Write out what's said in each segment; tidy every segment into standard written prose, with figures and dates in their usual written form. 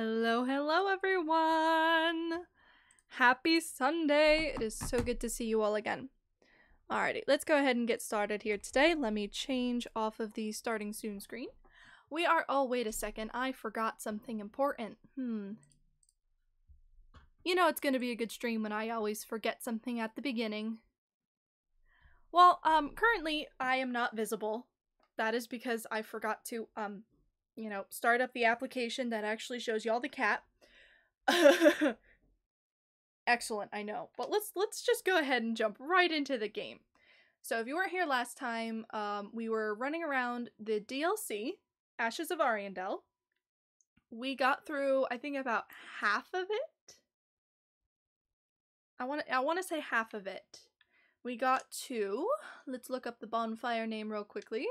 Hello, hello everyone! Happy Sunday! It is so good to see you all again. Alrighty, let's go ahead and get started here today. Let me change off of the starting soon screen. Oh, wait a second, I forgot something important. You know it's gonna be a good stream when I always forget something at the beginning. Well, currently I am not visible. That is because I forgot to, start up the application that actually shows y'all the cat. Excellent, I know. But let's just go ahead and jump right into the game. So if you weren't here last time, we were running around the DLC, Ashes of Ariandel. We got through, I think, about half of it. I want to say half of it. We got to, let's look up the bonfire name real quickly.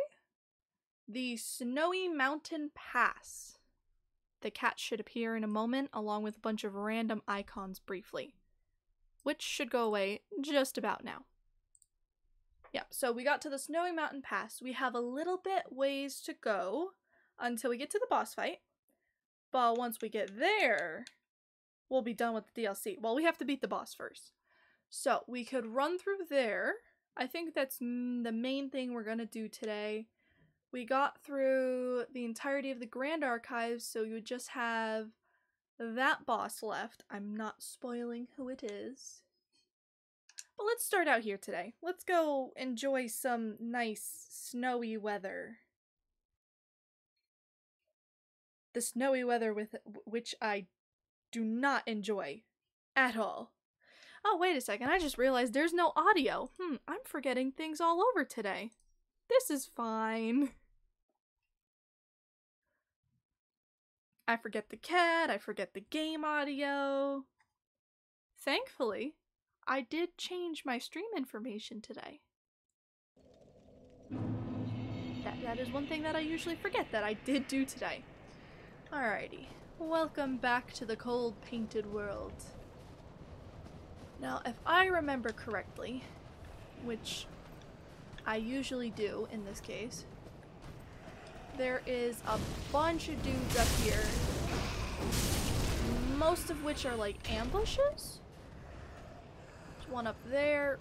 The Snowy Mountain Pass. The cat should appear in a moment, along with a bunch of random icons briefly. Which should go away just about now. Yep, so we got to the Snowy Mountain Pass. We have a little bit ways to go until we get to the boss fight. But once we get there, we'll be done with the DLC. Well, we have to beat the boss first. So we could run through there. I think that's the main thing we're gonna do today. We got through the entirety of the Grand Archives, so you just have that boss left. I'm not spoiling who it is. But let's start out here today. Let's go enjoy some nice snowy weather. The snowy weather which I do not enjoy at all. Oh, wait a second. I just realized there's no audio. I'm forgetting things all over today. This is fine. I forget the cat, I forget the game audio. Thankfully, I did change my stream information today. That is one thing that I usually forget that I did do today. Alrighty, welcome back to the cold painted world. Now, if I remember correctly, which I usually do in this case, there is a bunch of dudes up here, most of which are like ambushes. There's one up there.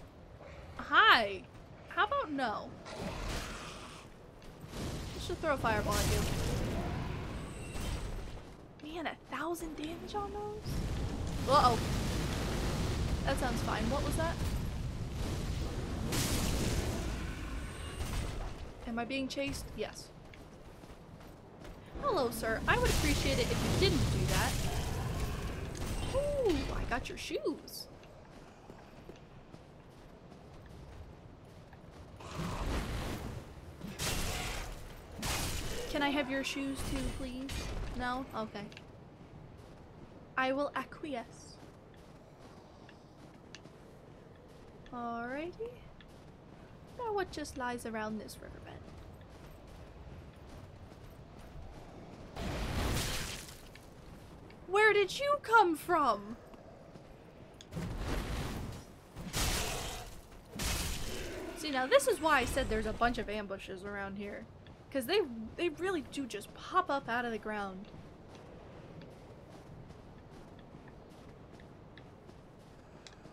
Hi! How about no? Let's just throw a fireball at you. Man, 1,000 damage on those? Uh-oh. That sounds fine. What was that? Am I being chased? Yes. Hello, sir. I would appreciate it if you didn't do that. Ooh, I got your shoes. Can I have your shoes too, please? No? Okay. I will acquiesce. Alrighty. Now what just lies around this riverbed? Where did you come from? See, now this is why I said there's a bunch of ambushes around here. Because they really do just pop up out of the ground.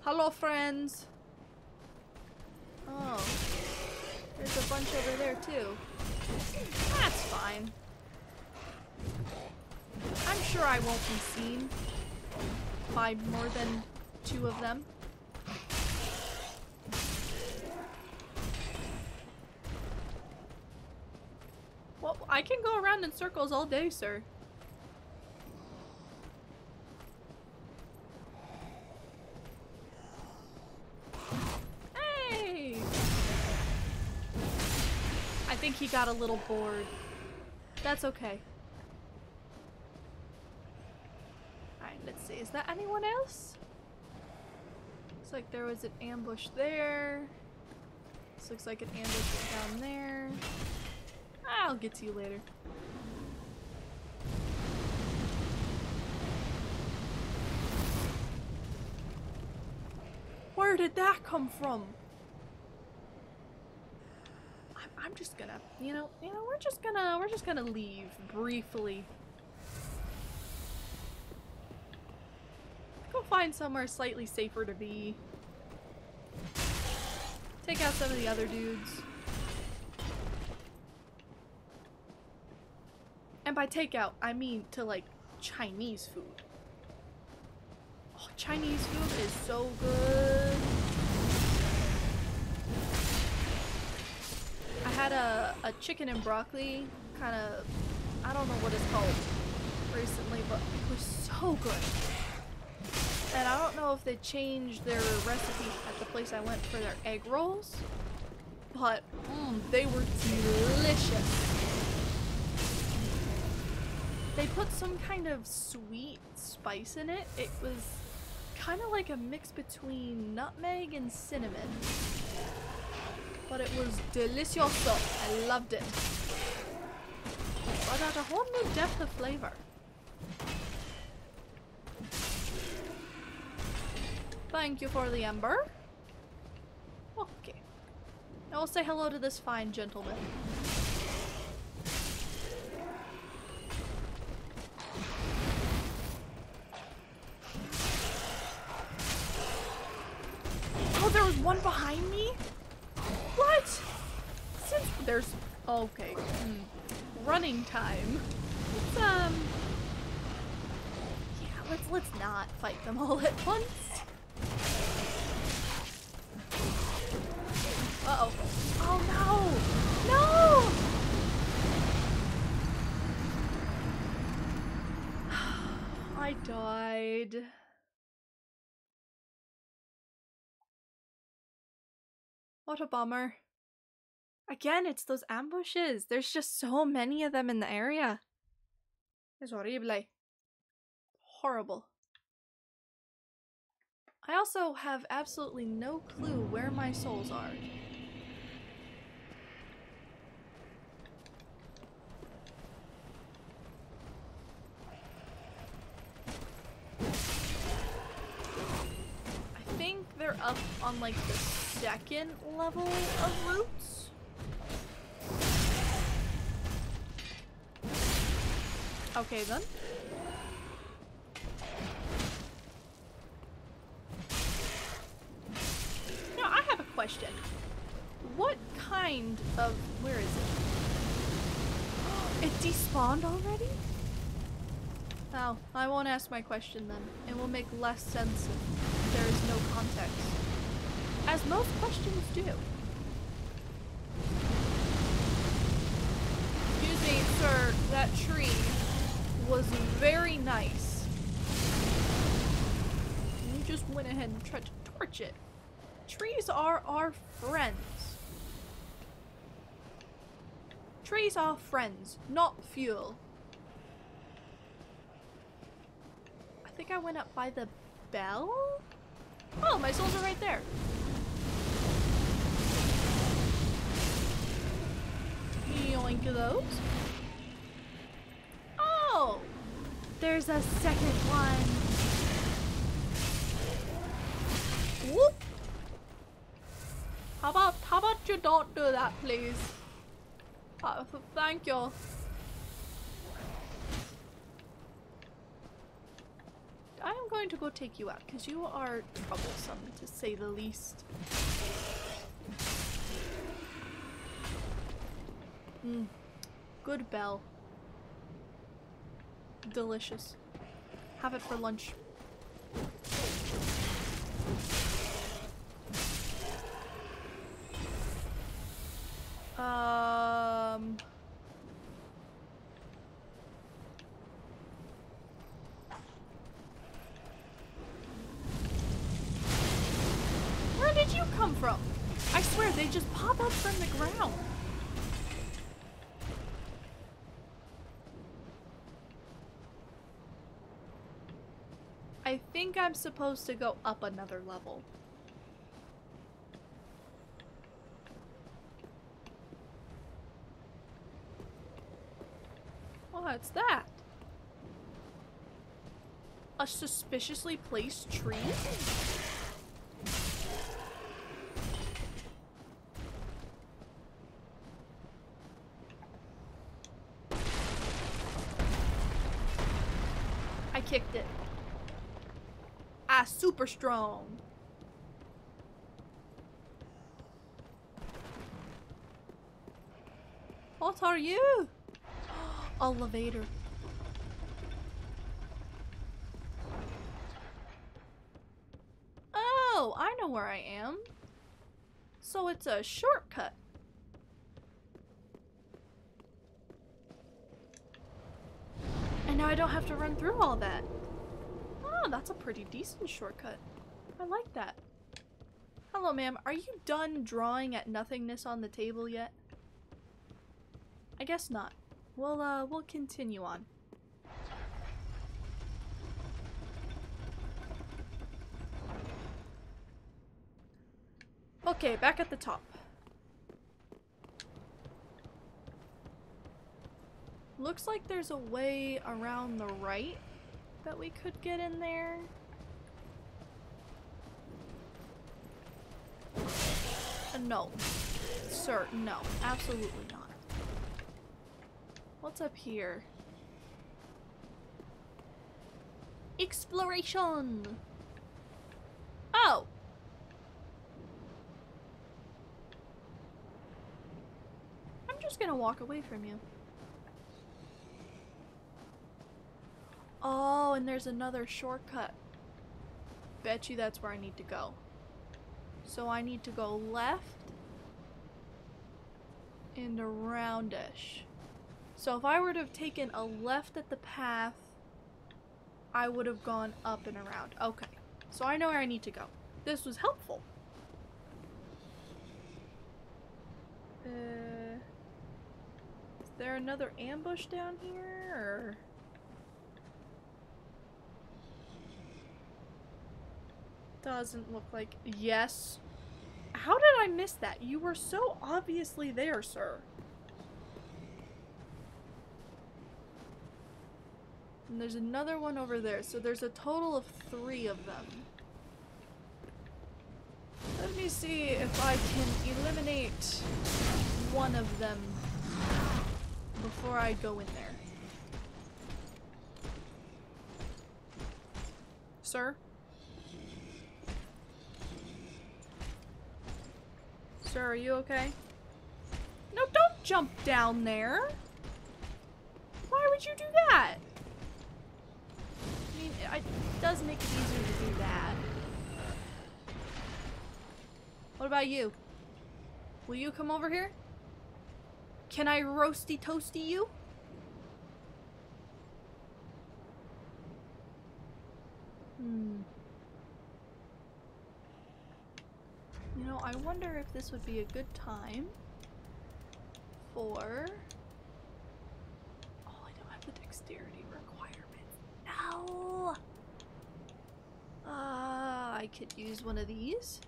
Hello, friends. Oh. There's a bunch over there, too. That's fine. I'm sure I won't be seen by more than 2 of them. Well, I can go around in circles all day, sir. Hey! I think he got a little bored. That's okay. Let's see, is that anyone else? Looks like there was an ambush there. This looks like an ambush down there. I'll get to you later. Where did that come from? I'm just gonna, we're just gonna leave briefly. go find somewhere slightly safer to be. Take out some of the other dudes. And by takeout, I mean to like Chinese food. Oh, Chinese food is so good. I had a chicken and broccoli kind of, I don't know what it's called recently, but it was so good. And I don't know if they changed their recipe at the place I went for their egg rolls, but they were delicious. They put some kind of sweet spice in it. It was kind of like a mix between nutmeg and cinnamon. But it was delicioso. I loved it. Brought out a whole new depth of flavor. Thank you for the ember. Okay. Now we'll say hello to this fine gentleman. Oh, there was one behind me? What? Since there's... okay. Running time. Yeah, let's not fight them all at once. Uh-oh. Oh no! No! I died. What a bummer. Again, it's those ambushes. There's just so many of them in the area. It's horrible. Horrible. I also have absolutely no clue where my souls are. I think they're up on like the second level of roots. Okay then. Now I have a question. What kind of... where is it? It despawned already? Oh, I won't ask my question then. It will make less sense if there is no context. As most questions do. Excuse me, sir, that tree was very nice. You just went ahead and tried to torch it. Trees are our friends. Trees are friends, not fuel. I think I went up by the bell? Oh, my souls are right there. Yoink those. Oh! There's a second one. Whoop! How about you don't do that, please? Thank you. I am going to go take you out because you are troublesome, to say the least. Good bell. Delicious. Have it for lunch. Where did you come from? I swear they just pop up from the ground. I think I'm supposed to go up another level. What's that? A suspiciously placed tree? I kicked it. Yeah, super strong. What are you? Elevator. Oh, I know where I am. So it's a shortcut. And now I don't have to run through all that. Oh, that's a pretty decent shortcut. I like that. Hello, ma'am. Are you done drawing at nothingness on the table yet? I guess not. We'll continue on. Okay, back at the top. Looks like there's a way around the right that we could get in there. No. Sir, no. Absolutely not. What's up here? Exploration! Oh! I'm just gonna walk away from you. Oh, and there's another shortcut. Bet you that's where I need to go. So I need to go left and around-ish. So if I were to have taken a left at the path, I would have gone up and around. Okay, so I know where I need to go. This was helpful. Is there another ambush down here, or? Doesn't look like. Yes. How did I miss that? You were so obviously there, sir. And there's another one over there, so there's a total of 3 of them. Let me see if I can eliminate one of them before I go in there. Sir? Sir, are you okay? No, don't jump down there! Why would you do that? I mean, it does make it easier to do that. What about you? Will you come over here? Can I roasty toasty you? You know, I wonder if this would be a good time for... Oh, I don't have the dexterity requirement. No! I could use one of these.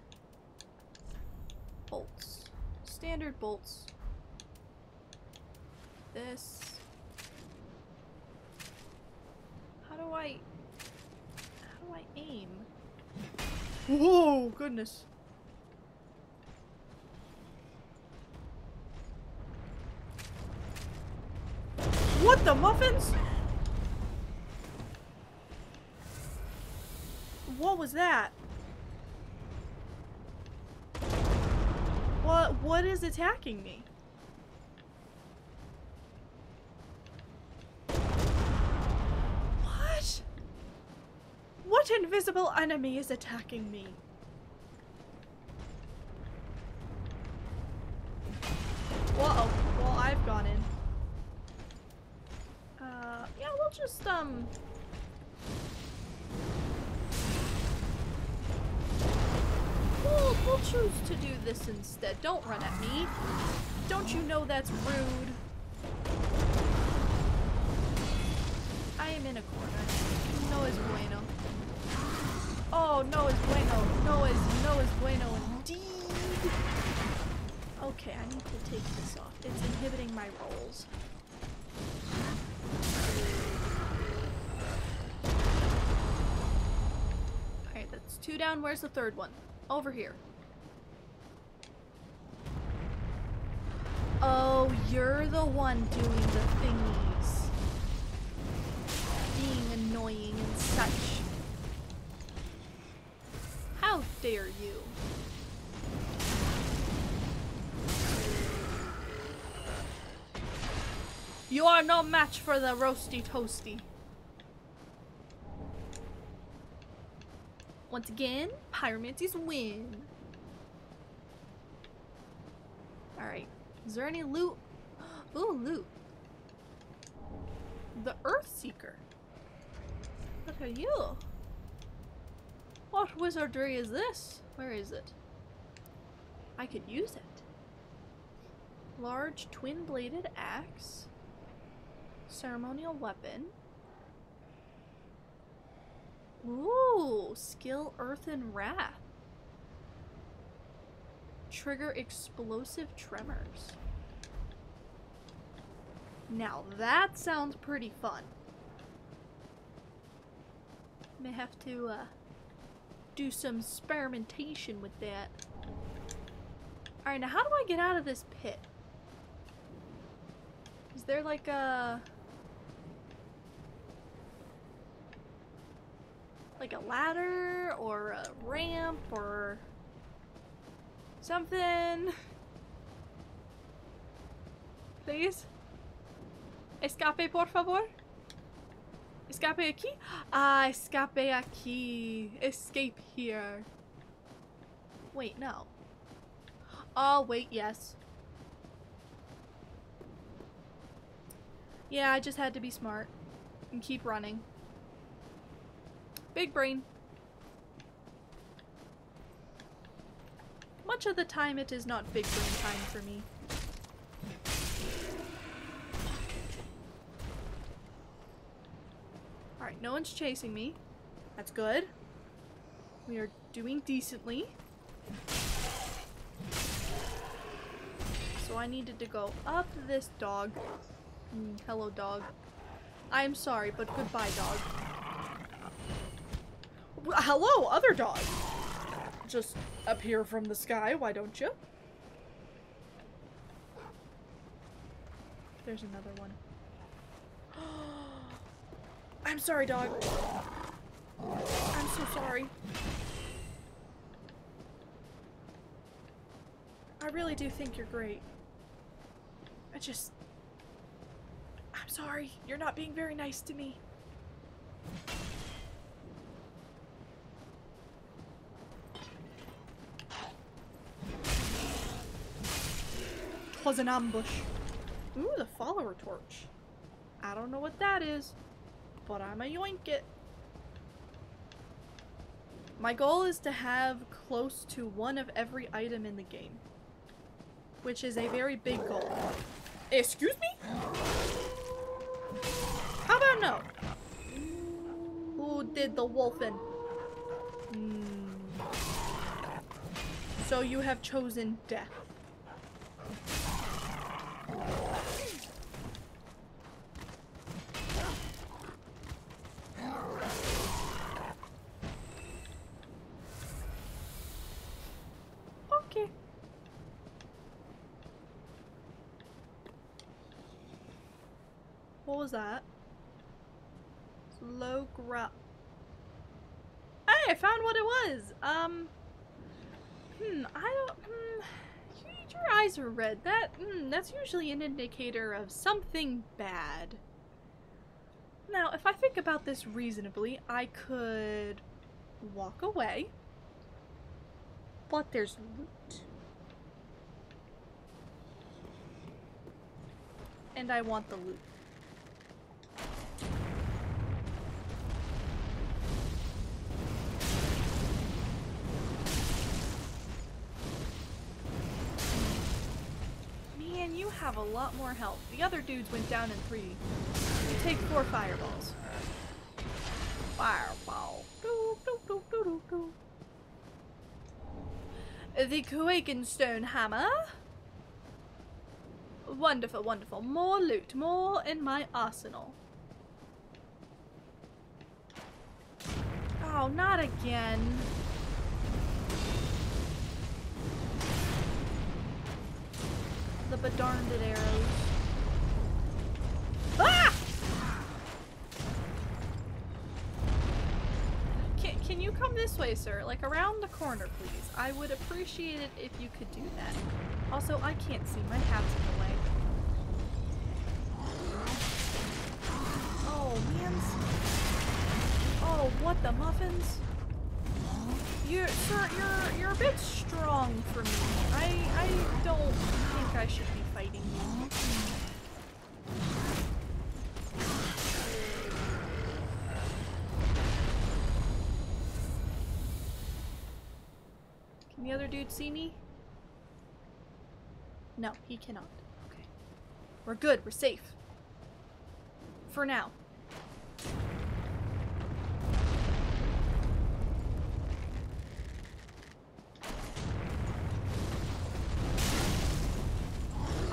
Bolts. Standard bolts. This. How do I aim? Whoa, goodness. What the muffins? What was that? What is attacking me? What? What invisible enemy is attacking me? Whoa. Well, I've gone in. Yeah, we'll just, We'll choose to do this instead. Don't run at me. Don't you know that's rude? I am in a corner. No es bueno. Oh, no es bueno. No es bueno indeed. Okay, I need to take this off. It's inhibiting my rolls. Alright, that's 2 down. Where's the 3rd one? Over here. Oh, you're the one doing the thingies. Being annoying and such. dare you? You are no match for the roasty toasty. Once again, pyromancies win. Alright. Is there any loot? Ooh, loot. The Earthseeker. What are you? What wizardry is this? Where is it? I could use it. Large twin-bladed axe. Ceremonial weapon. Ooh, skill Earth and Wrath. Trigger explosive tremors. Now that sounds pretty fun. May have to do some experimentation with that. Alright, now how do I get out of this pit? Is there like a ladder or a ramp or something? Please? Escape, por favor? Escape aquí? Ah, escape aquí. Escape here. Wait, no. Oh, wait, yes. Yeah, I just had to be smart and keep running. Big brain. Much of the time it is not big brain time for me. Alright, no one's chasing me. That's good. We are doing decently. So I needed to go up this dog. Hello, dog. I'm sorry, but goodbye, dog. Hello, other dog. Just appear from the sky, why don't you? There's another one. I'm sorry, dog. I'm so sorry. I really do think you're great. I'm sorry. You're not being very nice to me. Was an ambush. Ooh, the follower torch. I don't know what that is, but I'ma yoink it. My goal is to have close to one of every item in the game, which is a very big goal. Excuse me? How about no? Who did the wolfing? So you have chosen death. Okay. What was that? Slow grub. Hey, I found what it was. Your eyes are red. That's usually an indicator of something bad. Now, if I think about this reasonably, I could walk away. But there's loot. And I want the loot. Man, you have a lot more health. The other dudes went down in 3. You take 4 fireballs. Fireball. Doo, doo, doo, doo, doo, doo. The Quakenstone hammer. Wonderful, wonderful. More loot. More in my arsenal. Oh, not again. The bedarned arrows. Ah! Can you come this way, sir? Like around the corner, please. I would appreciate it if you could do that. Also, I can't see. My hat's in the way. Oh, mans. Oh, what the muffins? Sir, you're a bit strong for me. I don't think I should be fighting you. Can the other dude see me? No, he cannot. Okay. We're good. We're safe. For now.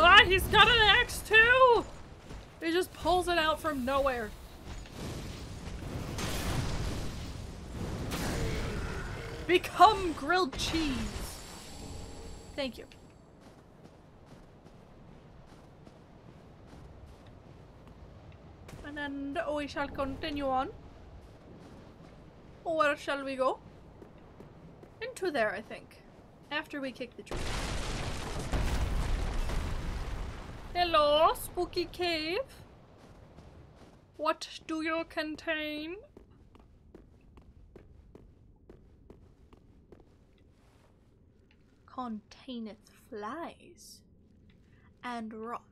Ah, he's got an axe too! He just pulls it out from nowhere. Become grilled cheese. Thank you. And then we shall continue on. Where shall we go? Into there, I think. After we kick the tree. Hello, spooky cave. What do you contain? Containeth flies and rot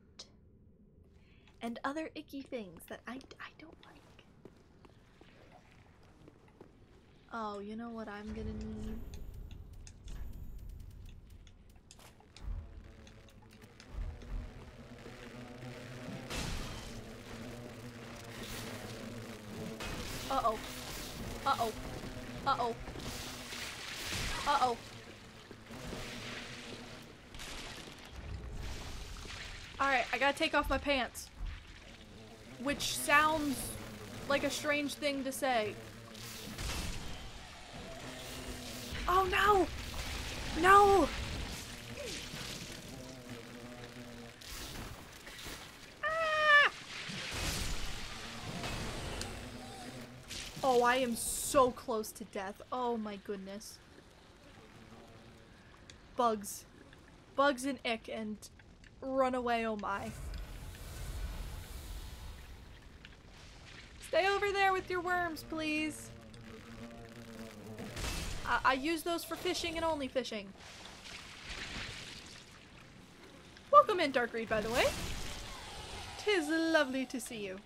and other icky things that I don't like. Oh, you know what I'm gonna need? Uh-oh. Uh-oh. Uh-oh. Uh-oh. Alright, I gotta take off my pants. Which sounds like a strange thing to say. Oh no! No! Ah! Oh, I am so close to death. Oh my goodness. Bugs. Bugs and ick and run away, oh my. Stay over there with your worms, please. I use those for fishing and only fishing. Welcome in, Darkreed, by the way. 'Tis lovely to see you.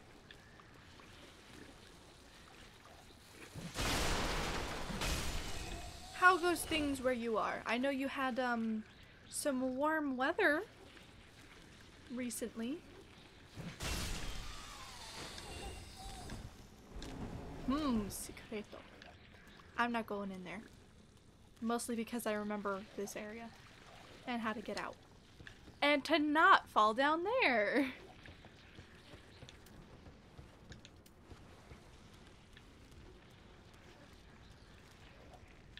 How goes things where you are? I know you had, some warm weather recently. Secreto. I'm not going in there. Mostly because I remember this area. And how to get out. And to not fall down there.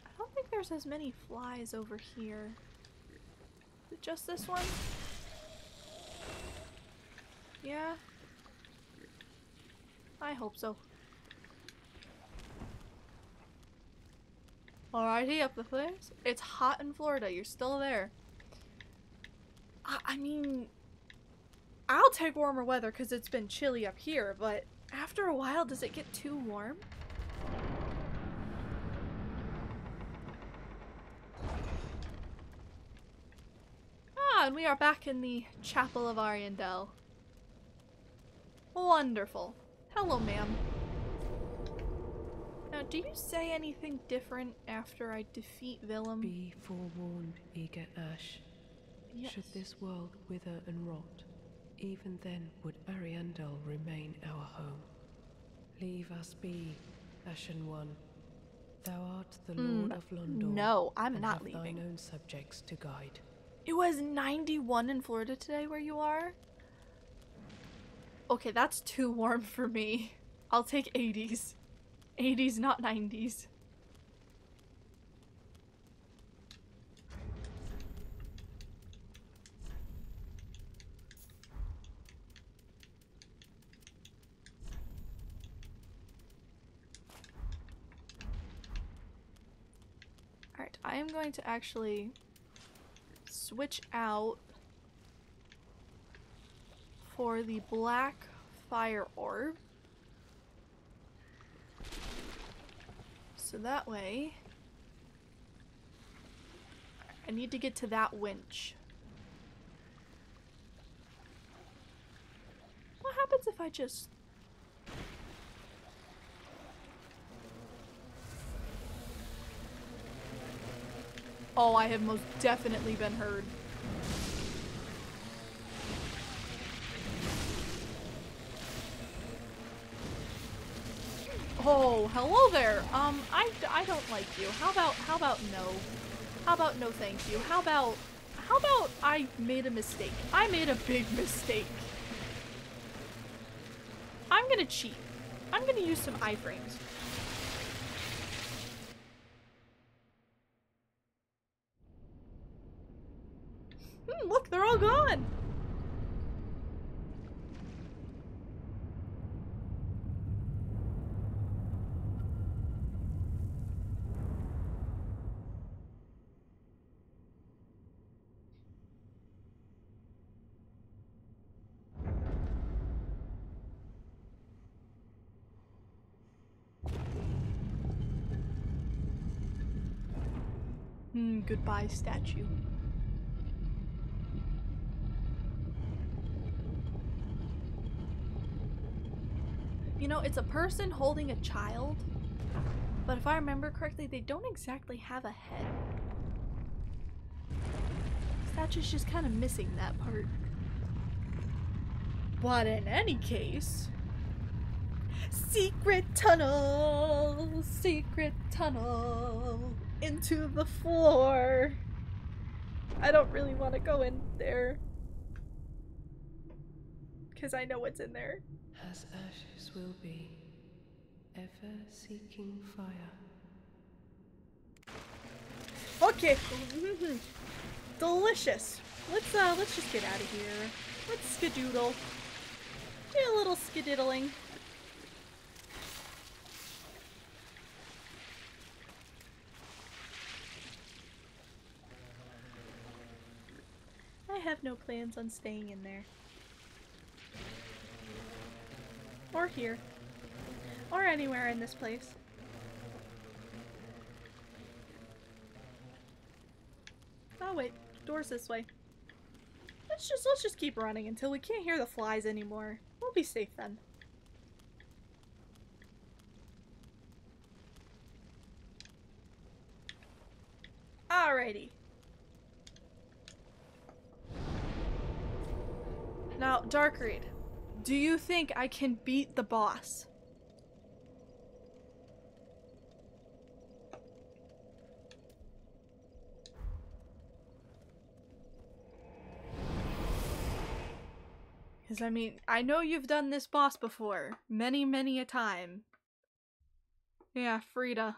I don't think there's as many flies over here. Is it just this one? Yeah? I hope so. Alrighty, up the place. It's hot in Florida. You're still there. I mean, I'll take warmer weather because it's been chilly up here, but after a while, does it get too warm? Ah, and we are back in the Chapel of Ariandel. Wonderful. Hello, ma'am. Now, do you say anything different after I defeat Willem? Be forewarned, eager Ash. Yes. Should this world wither and rot, even then would Ariandel remain our home. Leave us be, Ashen One. Thou art the Lord of Londor. No, I'm and not have leaving. thine own subjects to guide. It was 91 in Florida today where you are? Okay, that's too warm for me. I'll take 80s. 80s, not 90s. Alright, I am going to actually switch out for the black fire orb. So that way, I need to get to that winch. What happens if I just... Oh, I have most definitely been heard. Oh, hello there. I don't like you. How about no? How about no thank you? How about I made a mistake? I made a big mistake. I'm gonna cheat. I'm gonna use some iframes. Look, they're all gone! Goodbye, statue. You know, it's a person holding a child, but if I remember correctly, they don't exactly have a head. Statue's just kind of missing that part. But in any case... Secret tunnel! Secret tunnel! Into the floor! I don't really want to go in there. Because I know what's in there. As ashes will be, ever seeking fire. Okay. Delicious. Let's just get out of here. Let's skedoodle. Do a little skediddling. I have no plans on staying in there. Or here. Or anywhere in this place. Oh wait, door's this way. Let's just keep running until we can't hear the flies anymore. We'll be safe then. Alrighty. Now, Darkreed, do you think I can beat the boss? Because, I mean, I know you've done this boss before. Many, many a time. Yeah, Frida.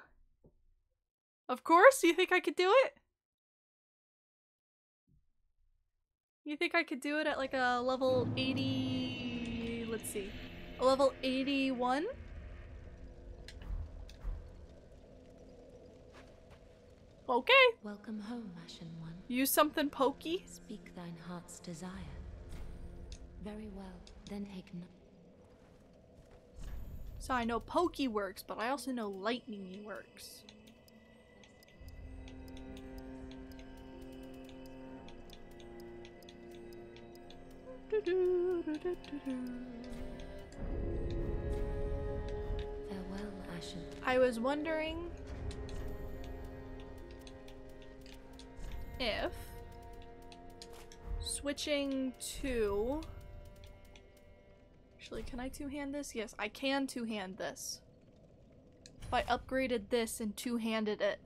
Of course? You think I could do it? You think I could do it at like a level 80... Let's see. A level 81? Okay. Welcome home, Ashen One. Use something pokey? Speak thine heart's desire. Very well, then take no. So I know pokey works, but I also know lightning works. Farewell, Ashen. I was wondering if switching to... Actually, can I two-hand this? Yes, I can two-hand this. If I upgraded this and two-handed it.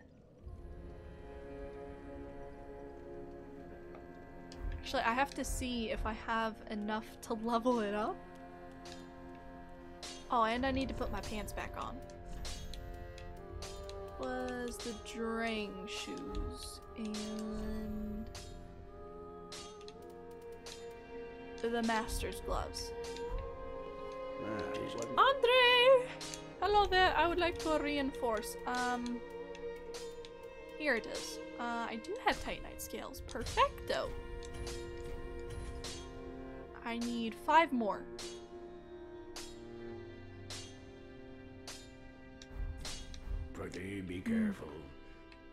Actually, I have to see if I have enough to level it up. Oh, and I need to put my pants back on. Was the Drang shoes and the Master's gloves. Andre! Hello there, I would like to reinforce. Here it is. I do have Titanite scales. Perfecto. I need 5 more. Pretty, be careful.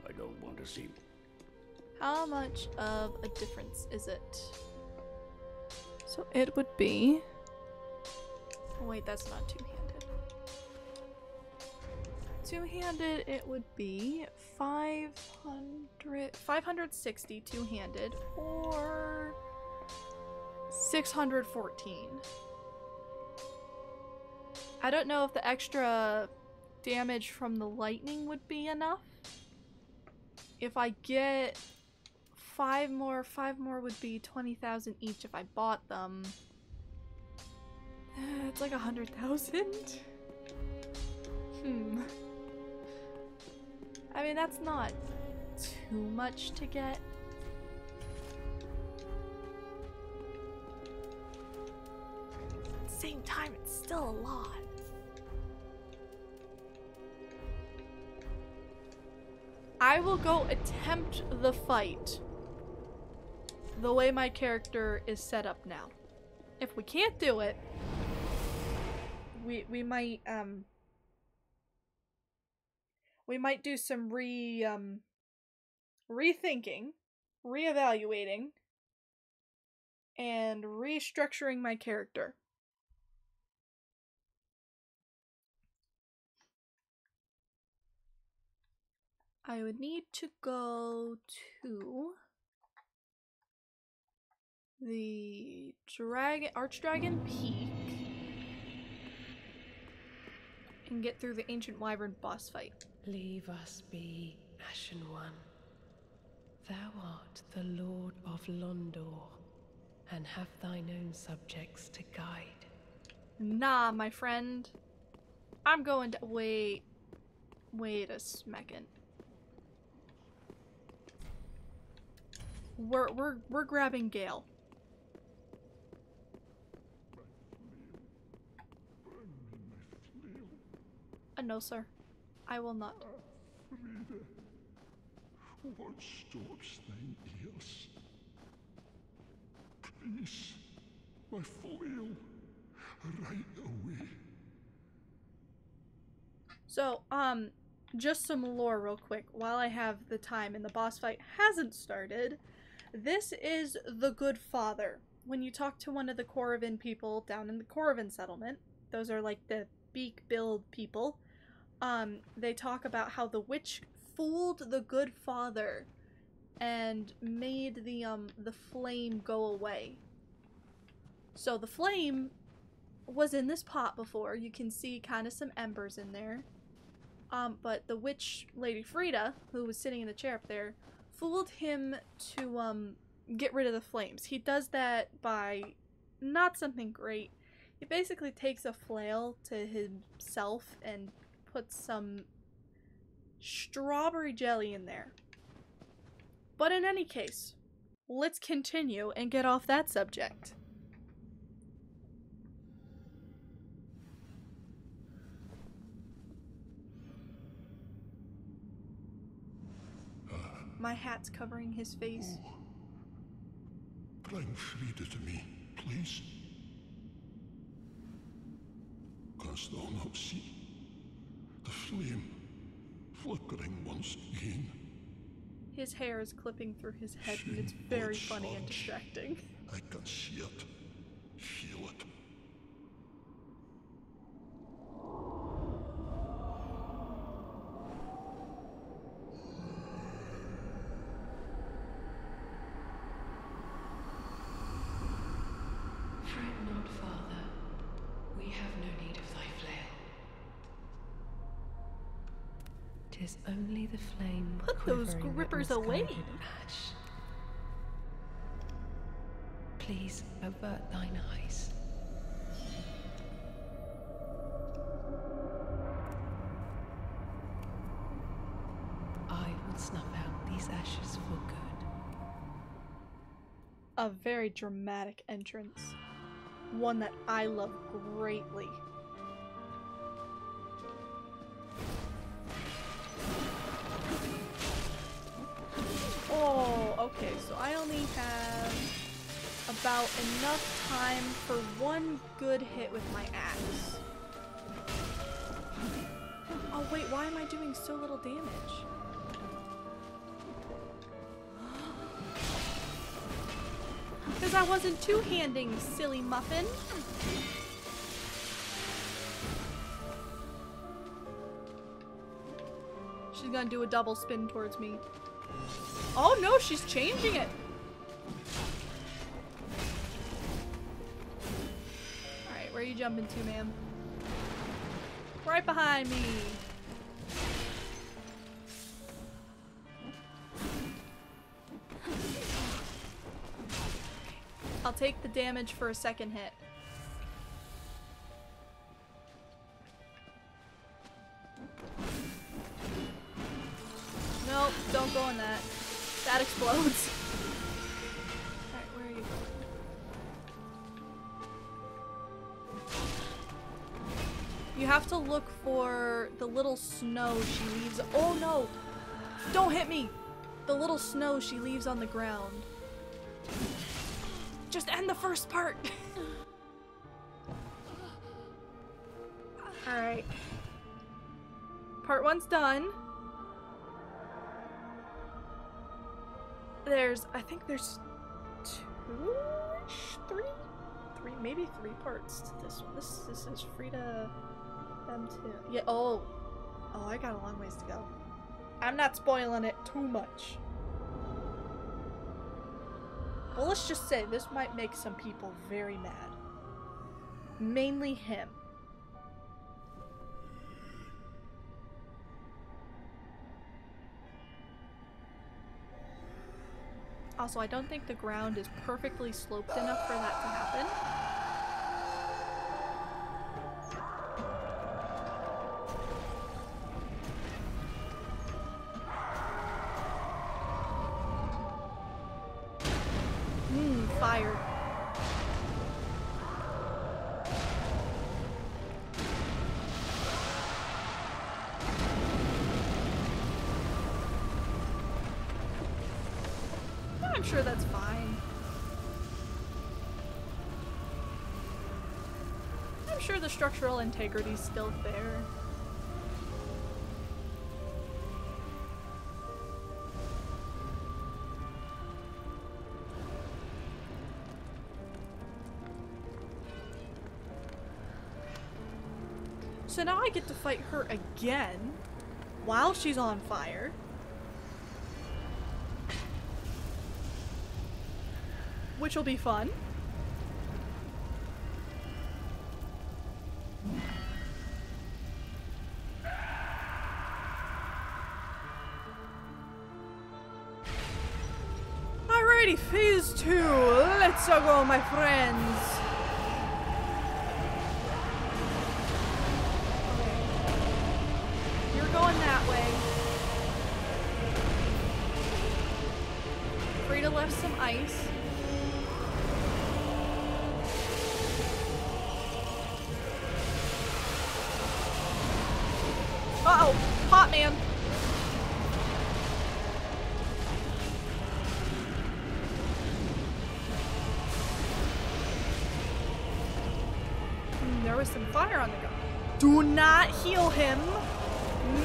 I don't want to see. How much of a difference is it? So it would be... Oh, wait, that's not two-handed. Two-handed, it would be 560 two-handed, or 614. I don't know if the extra damage from the lightning would be enough. If I get 5 more would be 20,000 each if I bought them. It's like 100,000. I mean, that's not too much to get. At the same time, it's still a lot. I will go attempt the fight the way my character is set up now. If we can't do it, we might do some rethinking, reevaluating, and restructuring my character. I would need to go to the Archdragon Peak and get through the Ancient Wyvern boss fight. Leave us be, Ashen One. Thou art the Lord of Londor, and have thine own subjects to guide. Nah, my friend. I'm going to wait a second. We're grabbing Gale. No, sir. I will not. Frida, what stops thine ears? Please, my flail, right away. So, just some lore real quick while I have the time and the boss fight hasn't started. This is the Good Father. When you talk to one of the Corrivan people down in the Corrivan settlement, those are like the beak build people, they talk about how the witch fooled the Good Father and made the flame go away. So the flame was in this pot before. You can see kind of some embers in there. But the witch, Lady Frida, who was sitting in the chair up there, fooled him to get rid of the flames. He does that by not something great. He basically takes a flail to himself and puts some strawberry jelly in there. But in any case, let's continue and get off that subject. My hat's covering his face. Oh. Bring Frida to me, please. Canst thou not see the flame flickering once again? His hair is clipping through his head and it's very funny and distracting. I can see it, feel it. Fret not, Father. We have no need of thy flail. 'Tis only the flame Put those quivering grippers with away. misguided ash. Please avert thine eyes. I will snuff out these ashes for good. A very dramatic entrance. One that I love greatly. Okay, so I only have about enough time for one good hit with my axe. Oh wait, why am I doing so little damage? Because I wasn't two-handing, silly muffin. She's gonna do a double spin towards me. Oh no, she's changing it. Alright, where are you jumping to, ma'am? Right behind me. I'll take the damage for a second hit. Nope, don't go on that. That explodes. Alright, where are you going? You have to look for the little snow she leaves. Oh no! Don't hit me! The little snow she leaves on the ground. Just end the first part! Alright. Part 1's done. I think there's three, maybe 3 parts to this one. This is free to them too. Yeah, oh, I got a long ways to go. I'm not spoiling it too much. Well, let's just say this might make some people very mad. Mainly him. Also, I don't think the ground is perfectly sloped enough for that to happen. Fire. I'm sure that's fine. I'm sure the structural integrity's still there. So now I get to fight her again while she's on fire. Which will be fun. Alrighty, phase 2. Let's go, my friends. You're going that way. Frida left some ice. Uh-oh, hot man. There was some fire on the ground. Do not heal him,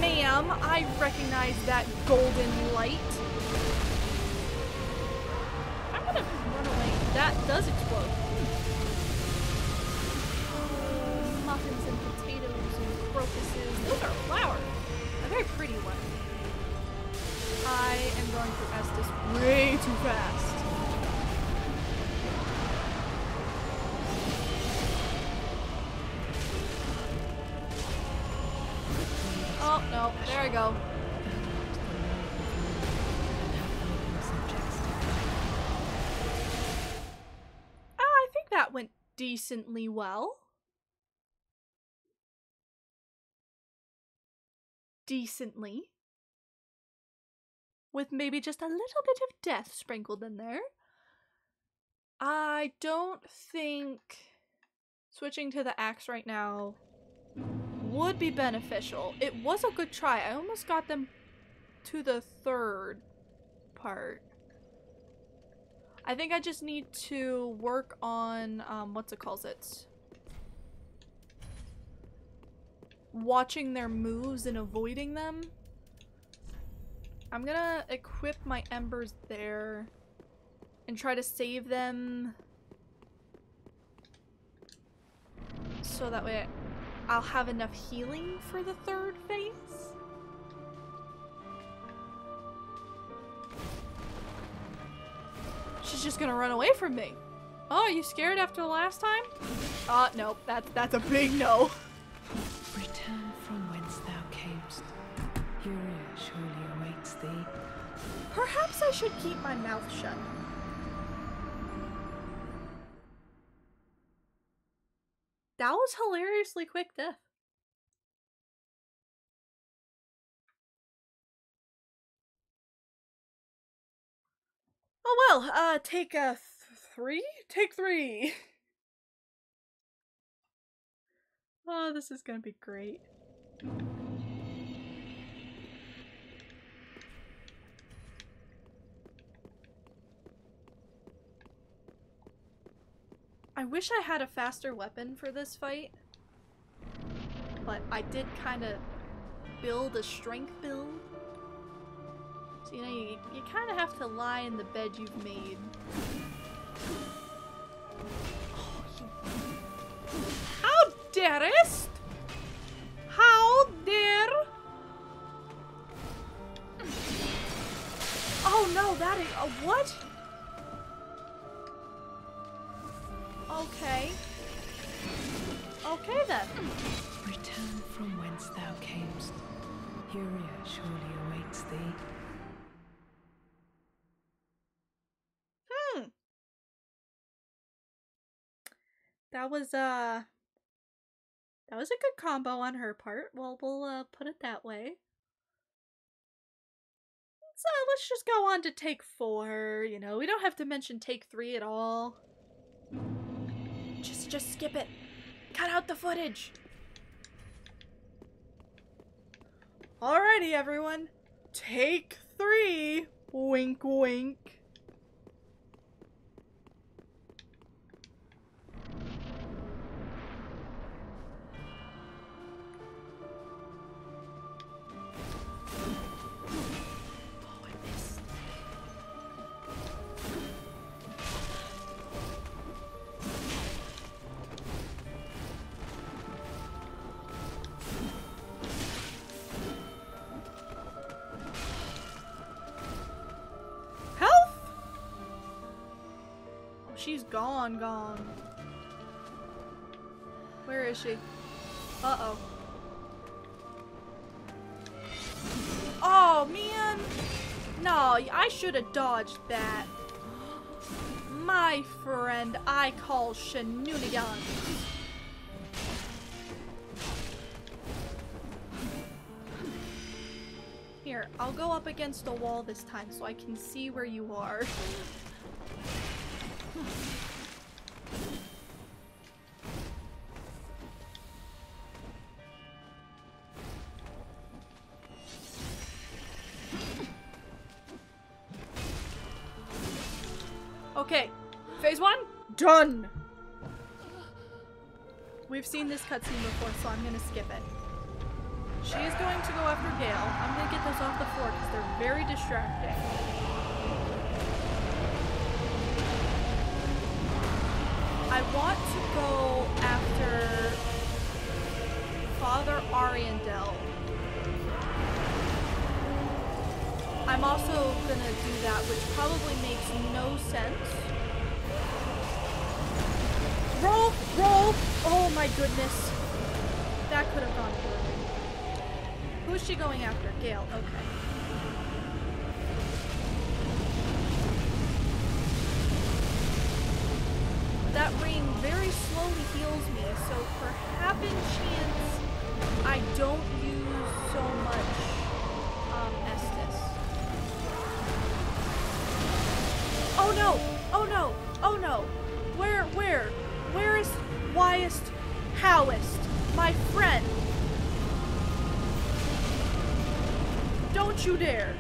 ma'am. I recognize that golden light. I'm gonna run away. That does explode. Muffins and potatoes and crocuses. Those are flowers. A very pretty one. I am going through Estes way too fast. Oh, no. There I go. I think that went decently well. Decently. With maybe just a little bit of death sprinkled in there. I don't think switching to the axe right now would be beneficial. It was a good try. I almost got them to the 3rd part. I think I just need to work on, what's it called? Watching their moves and avoiding them. I'm gonna equip my embers there and try to save them so that way I'll have enough healing for the third phase. She's just gonna run away from me. Oh, are you scared after the last time? Nope, that's a big no. Return from whence thou camest. Furia surely awaits thee. Perhaps I should keep my mouth shut. That was hilariously quick death. Oh well, take three? Take 3. Oh, this is gonna be great. I wish I had a faster weapon for this fight, but I did kind of build a strength build. So, you know, you kind of have to lie in the bed you've made. How darest? How dare? Oh no, that is what? Okay. Okay then. Return from whence thou camest. Furia surely awaits thee. That was a good combo on her part. Well, we'll put it that way. So let's just go on to take 4. You know, we don't have to mention take 3 at all. Just skip it. Cut out the footage. Alrighty, everyone. Take 3. Wink, wink. She's gone. Where is she? Uh-oh. Oh, man! No, I should have dodged that. My friend, I call shenanigans. Here, I'll go up against the wall this time so I can see where you are. Okay, phase 1, done! We've seen this cutscene before, so I'm gonna skip it. She is going to go after Gale. I'm gonna get those off the floor because they're very distracting. I want to go after Father Ariandel. I'm also gonna do that, which probably makes no sense. Roll! Roll! Oh my goodness. That could have gone poorly. Who's she going after? Gale, okay. That ring very slowly heals me, so for happen chance, I don't use so much Estus. Oh no! Oh no! Oh no! Where is Wyest Howest, my friend? Don't you dare!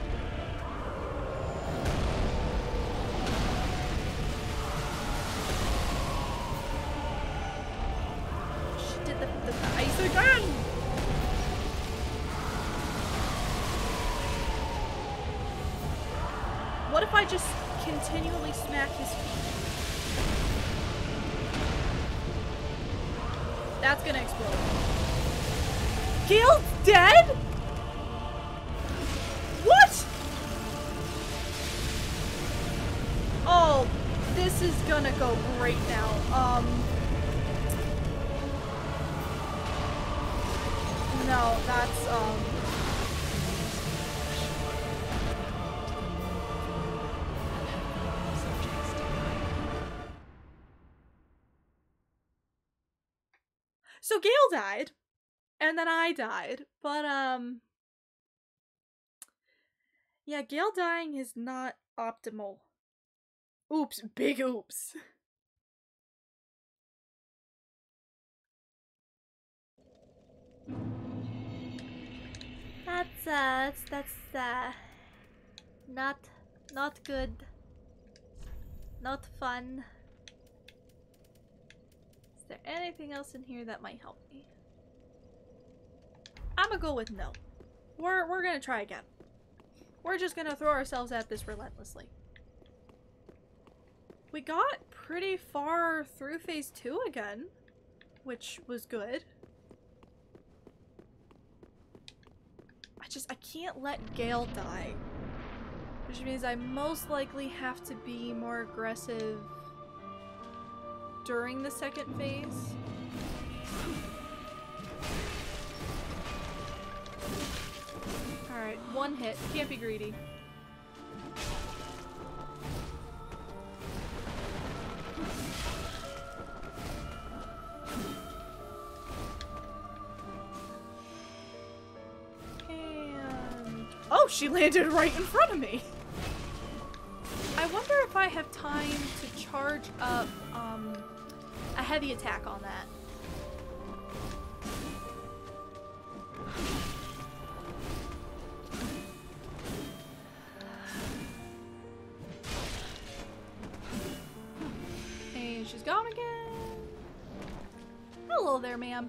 What if I just continually smack his feet? That's gonna explode. Gale's dead? What? Oh, this is gonna go great now. No, that's, So Gale died, and then I died, but, yeah, Gale dying is not optimal. Oops, big oops. That's not good. Not fun. Is there anything else in here that might help me? I'm gonna go with no. We're gonna try again. We're just gonna throw ourselves at this relentlessly. We got pretty far through phase 2 again, which was good. I can't let Gale die. Which means I most likely have to be more aggressive during the second phase. Alright, one hit. Can't be greedy. And... oh, she landed right in front of me! I wonder if I have time to charge up, a heavy attack on that. And she's gone again. Hello there, ma'am.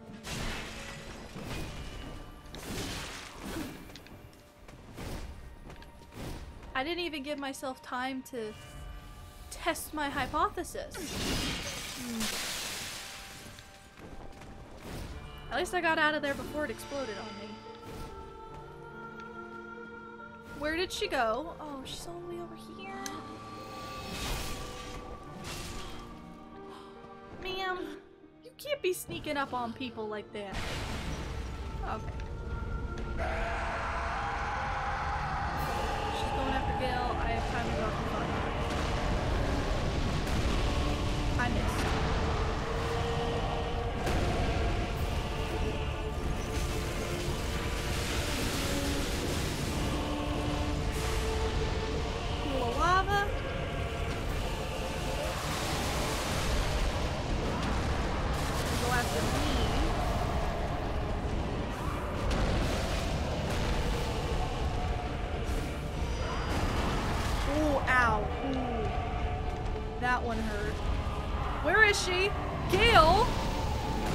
I didn't even give myself time to test my hypothesis. At least I got out of there before it exploded on me. Where did she go? Oh, she's all the way over here. Ma'am, you can't be sneaking up on people like that. Okay. She's going after Gale. I have time to go for fun. I missed. Pool of lava. Go after me. Oh, ow. Ooh. That one hurt. Where is she? Gale?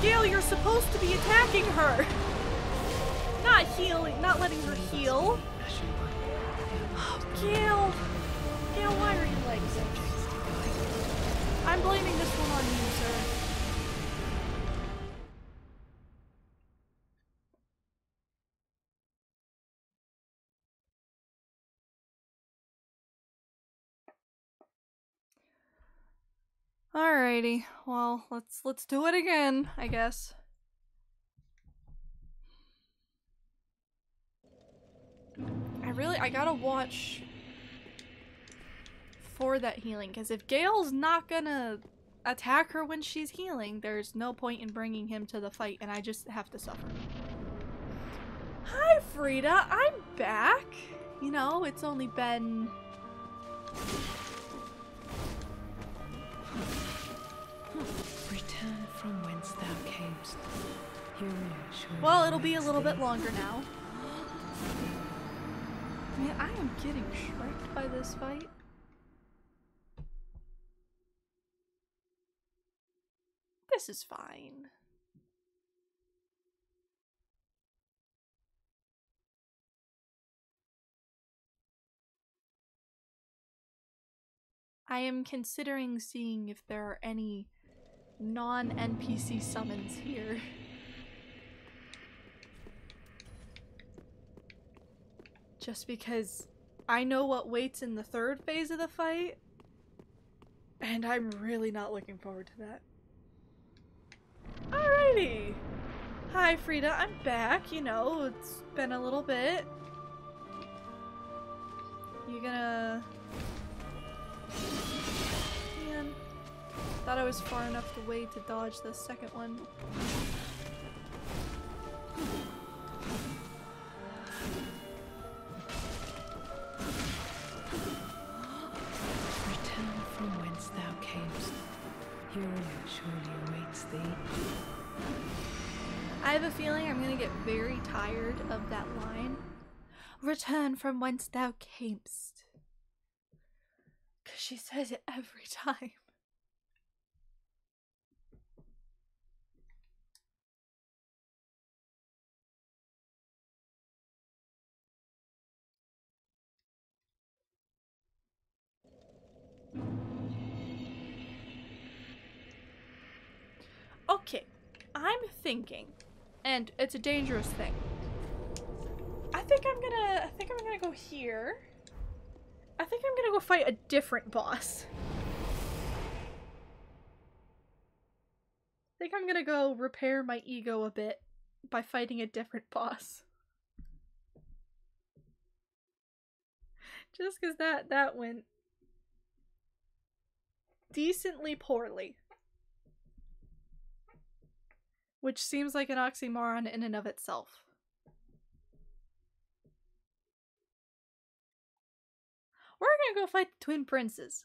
Gale, you're supposed to be attacking her. Not healing, not letting her heal. Oh, Gale. Gale, why are you like this? I'm blaming this one on you, sir. Alrighty, well, let's do it again, I guess. I gotta watch for that healing, because if Gale's not gonna attack her when she's healing, there's no point in bringing him to the fight, and I just have to suffer. Hi, Frida, I'm back! You know, it's only been... Return from whence thou camest. well, it'll be a little bit longer now. Man, I am getting shreked by this fight. This is fine. I am considering seeing if there are any non-NPC summons here. Just because I know what waits in the third phase of the fight, and I'm really not looking forward to that. Alrighty! Hi Frida, I'm back, you know, it's been a little bit. You gonna... Man, thought I was far enough away to dodge the second one. Return from whence thou camest. Hero surely awaits thee. I have a feeling I'm gonna get very tired of that line. Return from whence thou camest. Cause she says it every time. Okay, I'm thinking, and it's a dangerous thing. I think I'm gonna go here. I think I'm gonna go fight a different boss. I think I'm gonna go repair my ego a bit by fighting a different boss. Just because that went decently poorly. Which seems like an oxymoron in and of itself. We're gonna go fight the Twin Princes.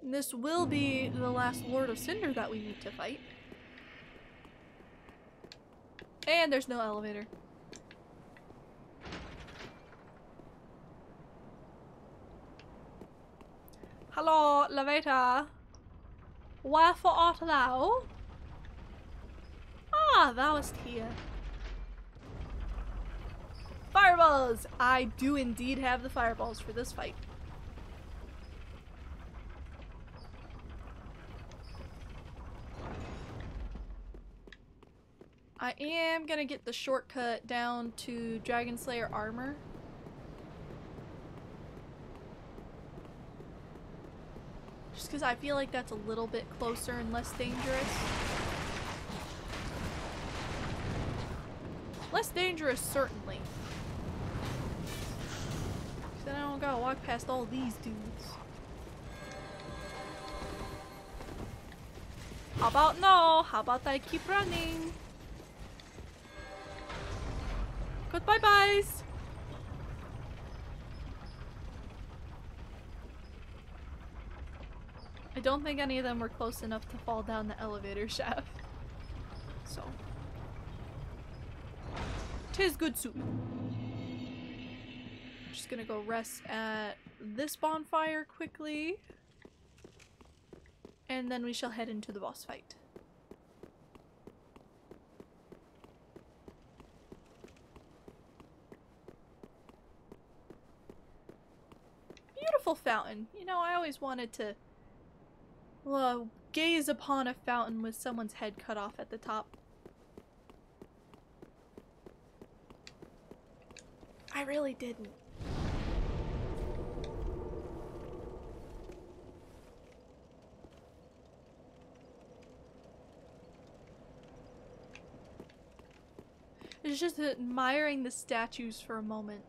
And this will be the last Lord of Cinder that we need to fight. And there's no elevator. Hello, elevator. Wherefore art thou? Ah, thou art here. Fireballs! I do indeed have the fireballs for this fight. I am gonna get the shortcut down to Dragon Slayer armor. Just because I feel like that's a little bit closer and less dangerous. Less dangerous, certainly. Because then I don't gotta walk past all these dudes. How about no? How about I keep running? Goodbye, byes! I don't think any of them were close enough to fall down the elevator shaft. So. 'Tis good soup. Just gonna go rest at this bonfire quickly. And then we shall head into the boss fight. Beautiful fountain. You know, I always wanted to gaze upon a fountain with someone's head cut off at the top. I really didn't. It's just admiring the statues for a moment.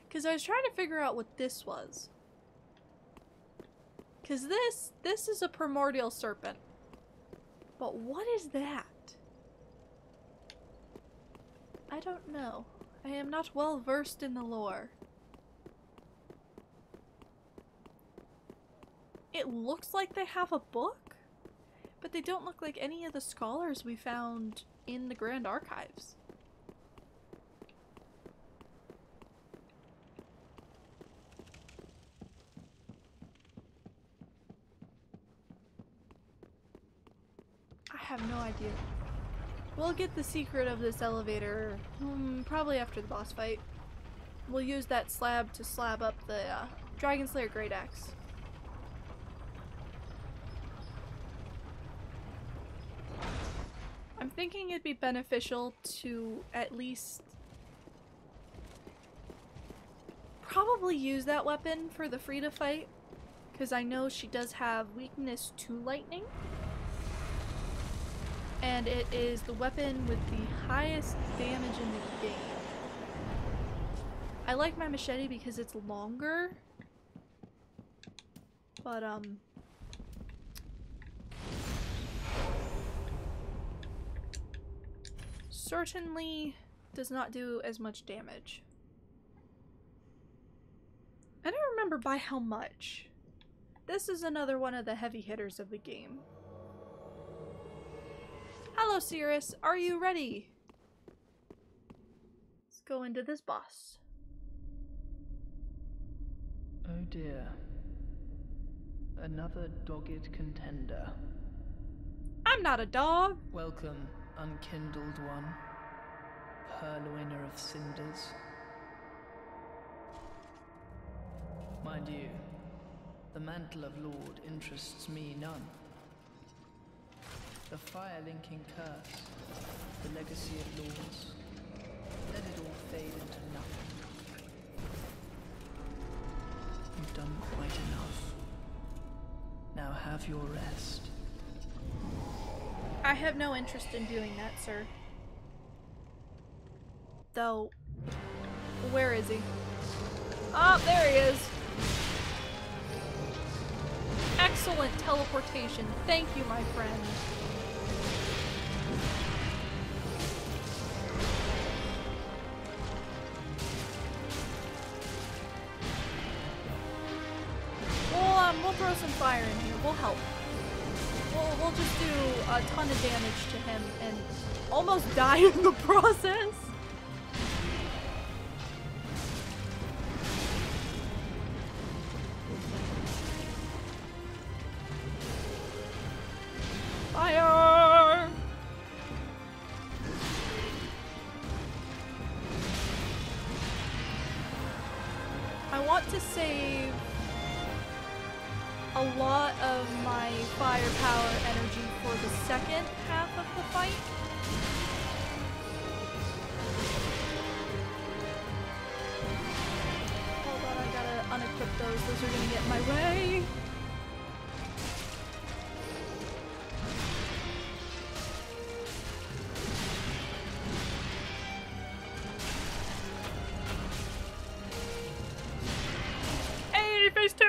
Because I was trying to figure out what this was. Because this is a primordial serpent. But what is that? I don't know. I am not well versed in the lore. It looks like they have a book, but they don't look like any of the scholars we found in the Grand Archives. I have no idea. We'll get the secret of this elevator probably after the boss fight. We'll use that slab to slab up the Dragon Slayer Great Axe. I'm thinking it'd be beneficial to at least probably use that weapon for the Frida fight, because I know she does have weakness to lightning. And it is the weapon with the highest damage in the game. I like my machete because it's longer. But, certainly does not do as much damage. I don't remember by how much. This is another one of the heavy hitters of the game. Hello, Cirrus. Are you ready? Let's go into this boss. Oh dear. Another dogged contender. I'm not a dog. Welcome, unkindled one. Purloiner of cinders. Mind you, the mantle of Lord interests me none. The fire-linking curse, the legacy of lords, let it all fade into nothing. You've done quite enough. Now have your rest. I have no interest in doing that, sir. Though, where is he? Oh, there he is. Excellent teleportation. Thank you, my friend. We'll throw some fire in here. We'll help. We'll just do a ton of damage to him and almost die in the process. Fire! I want to save a lot of my firepower energy for the second half of the fight. Hold on, I gotta unequip those. Those are gonna get in my way. Hey, phase 2!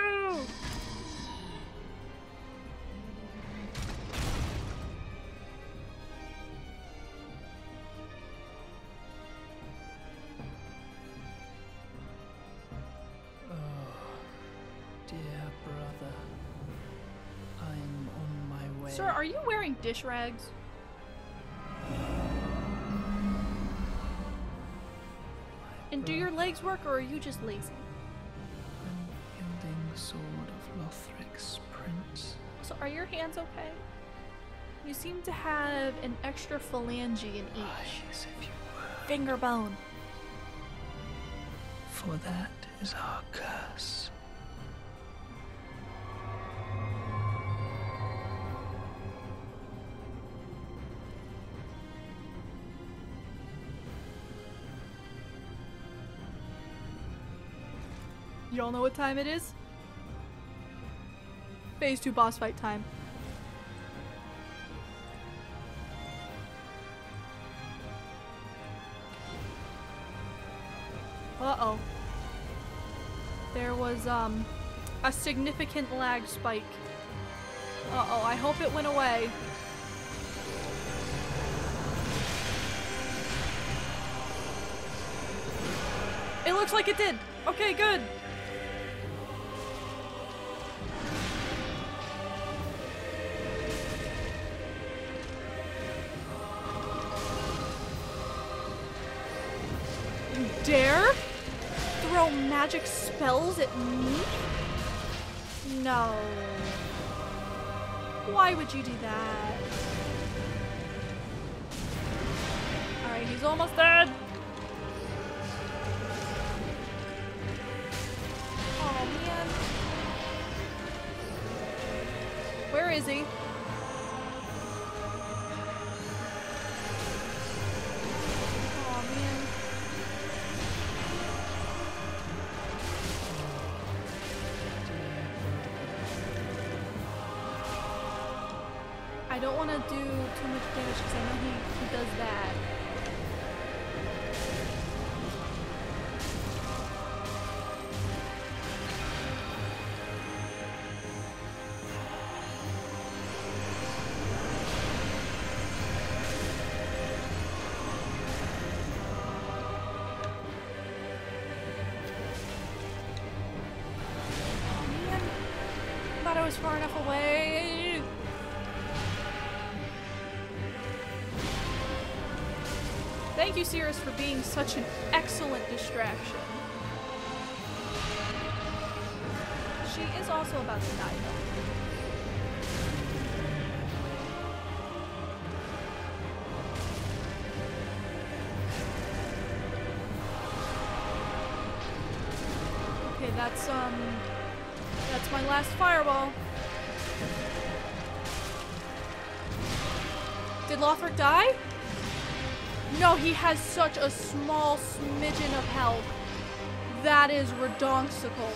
Sir, are you wearing dish rags? And do your legs work, or are you just lazy? Unyielding sword of Lothric's prince. So are your hands okay? You seem to have an extra phalange in each. As if you were. Finger bone. For that is our curse. Y'all know what time it is? Phase 2 boss fight time. Uh-oh. There was, a significant lag spike. Uh-oh, I hope it went away. It looks like it did! Okay, good! You dare throw magic spells at me? No. Why would you do that? He's almost dead. Oh man. Where is he? Oh man. I don't want to do too much damage because I know he does that. Oh man, I thought I was far enough away. Thank you, Cirrus, for being such an excellent distraction. She is also about to die, though. Okay, that's my last fireball. Did Lothric die? No, he has such a small smidgen of health. That is redonksicles.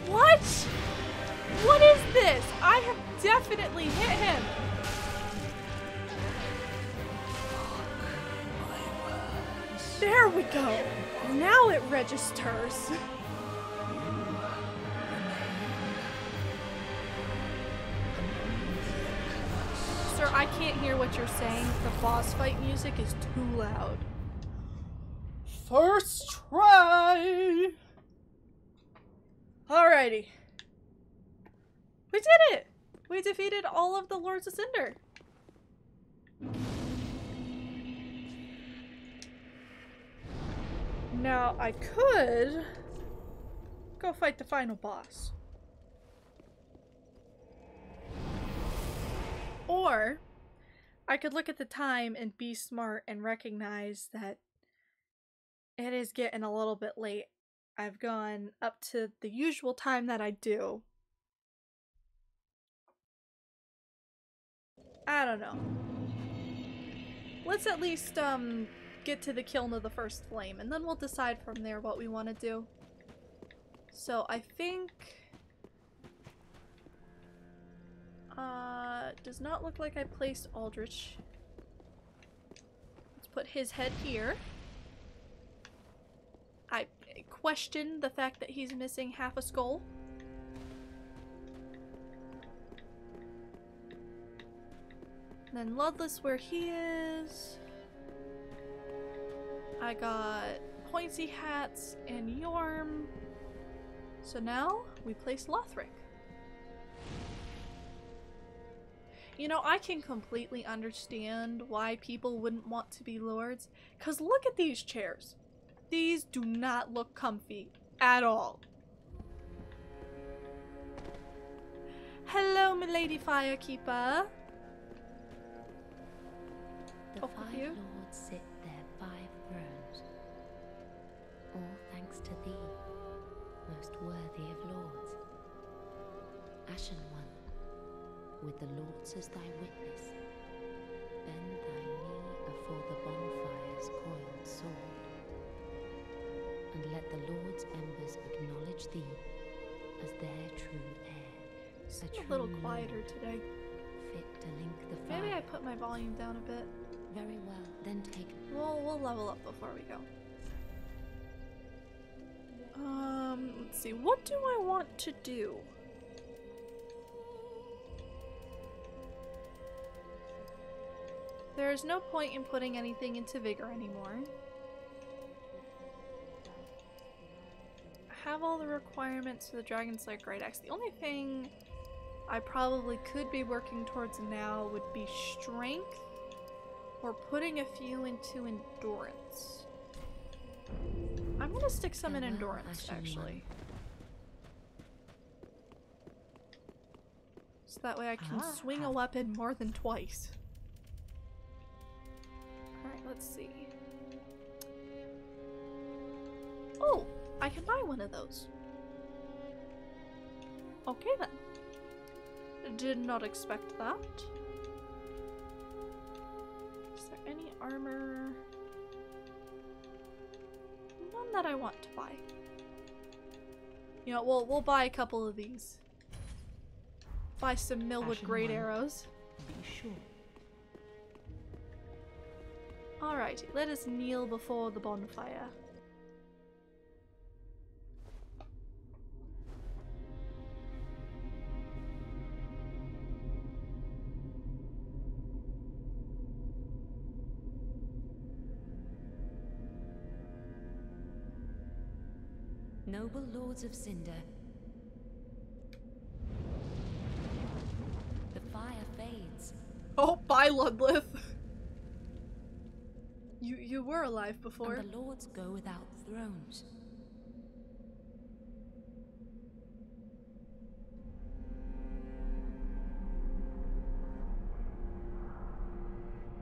What? What is this? I have definitely hit him. There we go. Now it registers. Sir, I can't hear what you're saying. The boss fight music is too loud. First try! Alrighty. We did it! We defeated all of the Lords of Cinder. Now, I could go fight the final boss. Or I could look at the time and be smart and recognize that it is getting a little bit late. I've gone up to the usual time that I do. I don't know. Let's at least get to the kiln of the first flame, and then we'll decide from there what we want to do. So I think does not look like I placed Aldrich. Let's put his head here. I question the fact that he's missing half a skull. And then Ludless where he is. I got Pointy Hats and Yorm. So now we place Lothric. You know, I can completely understand why people wouldn't want to be lords, because look at these chairs. These do not look comfy at all. Hello, milady Firekeeper. The Off with five you. lords sit their 5 thrones, all thanks to thee, most worthy of lords. Ashen One, with the lords as thy witness, bend thy knee before the bonfire's coiled sword, and let the lords' embers acknowledge thee as their true heir. It's A a little true quieter lord, today. fit to link the fire. Maybe I put my volume down a bit. Very well, then take. We'll level up before we go. Let's see. What do I want to do? There is no point in putting anything into Vigor anymore. I have all the requirements for the Dragonslayer Great Axe. The only thing I probably could be working towards now would be Strength, or putting a few into Endurance. I'm gonna stick some in Farewell, Endurance, Ashen actually. So that way I can swing a weapon more than twice. Alright, let's see. Oh! I can buy one of those. Okay then. Did not expect that. Is there any armor? None that I want to buy. You know, we'll buy a couple of these. Buy some Millwood great arrows. Be sure. Alrighty, let us kneel before the bonfire. Noble lords of Cinder, the fire fades. Oh, bye, Ludlith. You were alive before. And the lords go without thrones.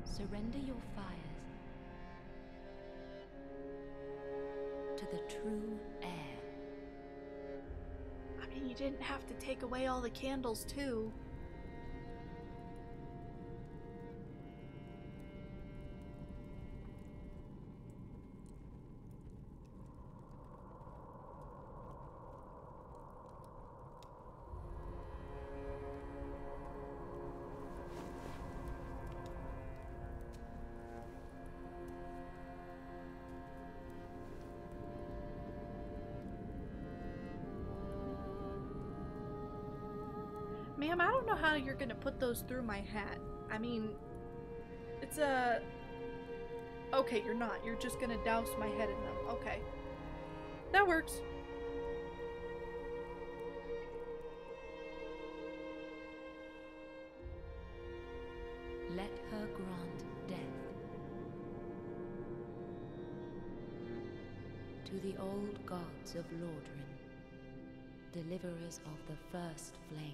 Surrender your fires to the true heir. I mean, you didn't have to take away all the candles, too. Ma'am, I don't know how you're gonna put those through my hat. I mean, it's a... Okay, you're not. You're just gonna douse my head in them. Okay. That works. Let her grant death to the old gods of Lordran, deliverers of the first flame.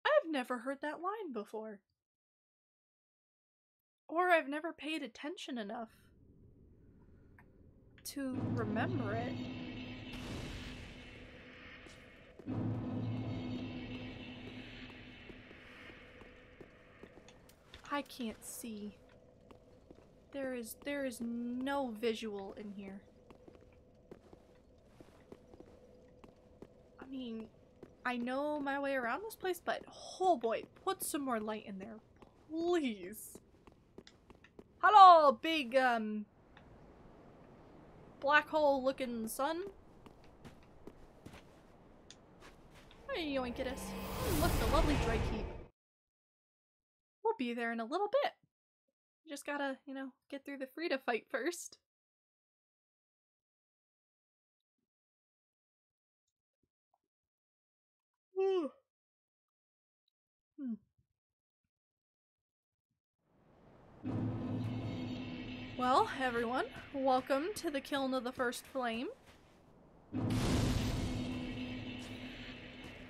I've never heard that line before. Or I've never paid attention enough to remember it. I can't see. There is no visual in here. I mean, I know my way around this place, but oh boy, put some more light in there, please. Hello, big, black hole looking sun. Hey, yoinkitus. Look, the lovely drake heap. We'll be there in a little bit. Just gotta, you know, get through the Frida fight first. Ooh. Well, everyone, welcome to the Kiln of the First Flame.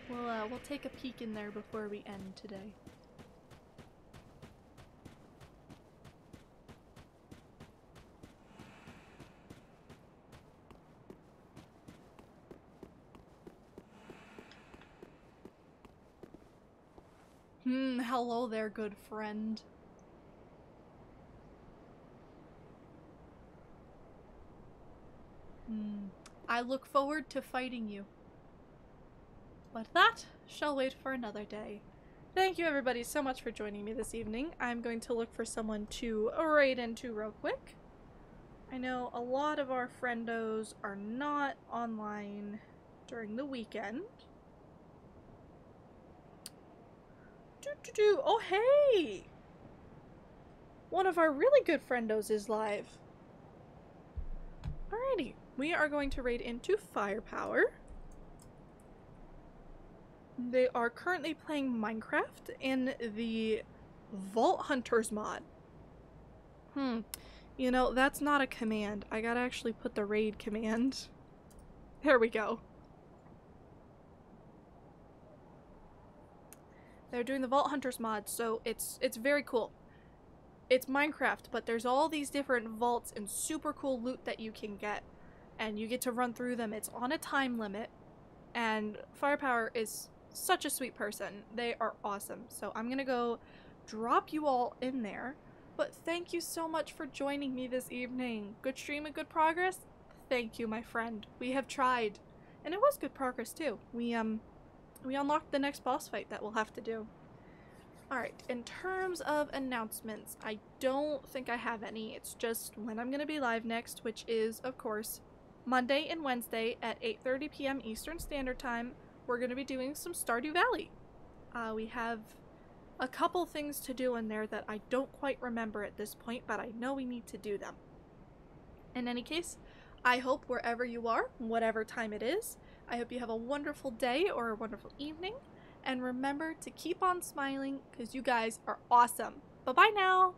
We'll take a peek in there before we end today. Hello there, good friend. I look forward to fighting you. But that shall wait for another day. Thank you everybody so much for joining me this evening. I'm going to look for someone to raid into real quick. I know a lot of our friendos are not online during the weekend. Oh hey! One of our really good friendos is live. Alrighty, we are going to raid into Firepower. They are currently playing Minecraft in the Vault Hunters mod. You know, that's not a command. I gotta actually put the raid command. There we go. They're doing the Vault Hunters mod, so it's very cool. It's Minecraft, but there's all these different vaults and super cool loot that you can get. And you get to run through them. It's on a time limit. And Firepower is such a sweet person. They are awesome. So I'm gonna go drop you all in there. But thank you so much for joining me this evening. Good stream and good progress? Thank you, my friend. We have tried. And it was good progress too. We unlocked the next boss fight that we'll have to do. Alright, in terms of announcements, I don't think I have any. It's just when I'm going to be live next, which is, of course, Monday and Wednesday at 8:30 p.m. Eastern Standard Time. We're going to be doing some Stardew Valley. We have a couple things to do in there that I don't quite remember at this point, but I know we need to do them. In any case, I hope wherever you are, whatever time it is, I hope you have a wonderful day or a wonderful evening. And remember to keep on smiling because you guys are awesome. Bye-bye now!